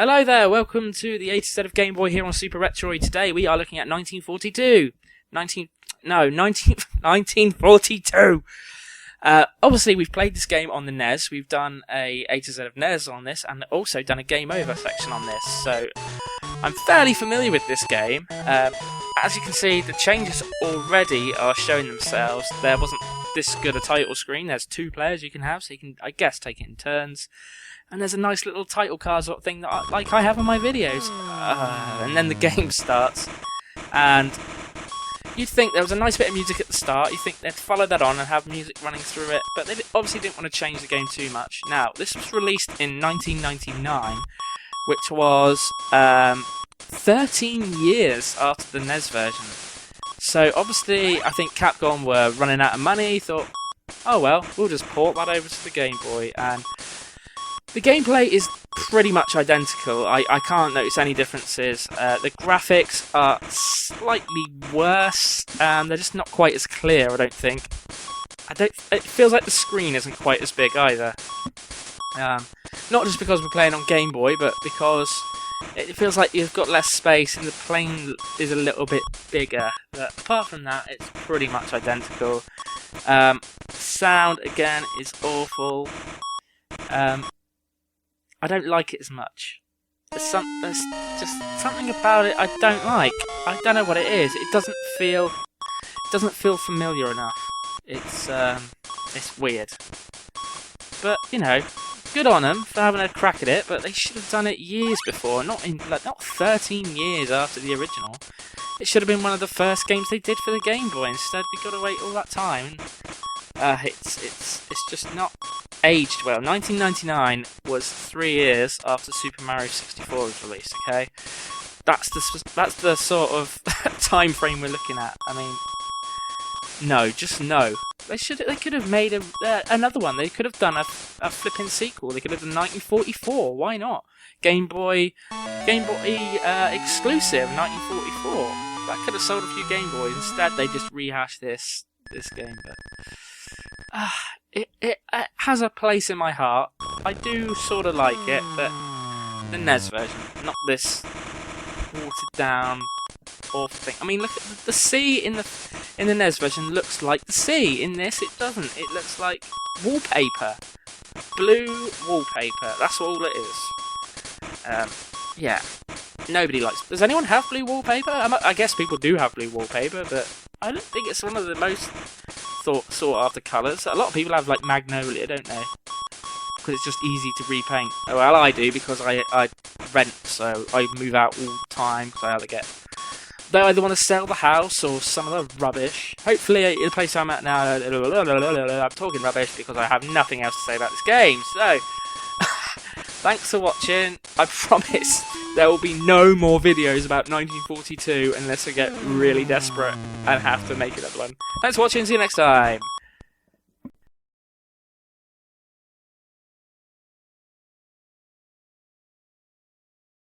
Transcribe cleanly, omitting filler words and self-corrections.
Hello there, welcome to the To Z Of Gameboy here on Super Retroid. Today we are looking at 1942. 1942! Obviously we've played this game on the NES, we've done a to Z of NES on this, and also done a Game Over section on this, so I'm fairly familiar with this game. As you can see, the changes already are showing themselves. There wasn't this good a title screen, there's 2 players you can have, so you can, I guess, take it in turns. And there's a nice little title card sort of thing that I have in my videos. And then the game starts. And you'd think there was a nice bit of music at the start. You'd think they'd follow that on and have music running through it. But they obviously didn't want to change the game too much. Now, this was released in 1999, which was 13 years after the NES version. So obviously, I think Capcom were running out of money. Thought, oh well, we'll just port that over to the Game Boy. And the gameplay is pretty much identical. I can't notice any differences. The graphics are slightly worse. They're just not quite as clear, I don't think. It feels like the screen isn't quite as big either. Not just because we're playing on Game Boy, but because it feels like you've got less space and the plane is a little bit bigger. But apart from that, it's pretty much identical. Sound, again, is awful. I don't like it as much. There's just something about it I don't like. I don't know what it is. It doesn't feel familiar enough. It's weird. But you know, good on them for having a crack at it. But they should have done it years before, not 13 years after the original. It should have been one of the first games they did for the Game Boy. Instead, we got to wait all that time. It's just not aged well. 1999 was 3 years after Super Mario 64 was released. Okay, that's the sort of time frame we're looking at. I mean, no, just no. They could have made another one. They could have done a flipping sequel. They could have done 1944. Why not? Game Boy exclusive 1944. That could have sold a few Game Boys. Instead, they just rehashed this game. But it has a place in my heart. I do sort of like it, but the NES version, not this watered down awful thing. I mean, look at the sea in the NES version looks like the sea. In this, it doesn't. It looks like wallpaper, blue wallpaper. That's all it is. Yeah, nobody likes. Does anyone have blue wallpaper? I guess people do have blue wallpaper, but I don't think it's one of the most sought after colours. A lot of people have like magnolia, don't they? Because it's just easy to repaint. Oh, well, I do because I rent, so I move out all the time because they either want to sell the house or some of the rubbish. Hopefully, the place I'm at now, I'm talking rubbish because I have nothing else to say about this game. So, thanks for watching. I promise there will be no more videos about 1942 unless I get really desperate and have to make another one. Thanks for watching. See you next time.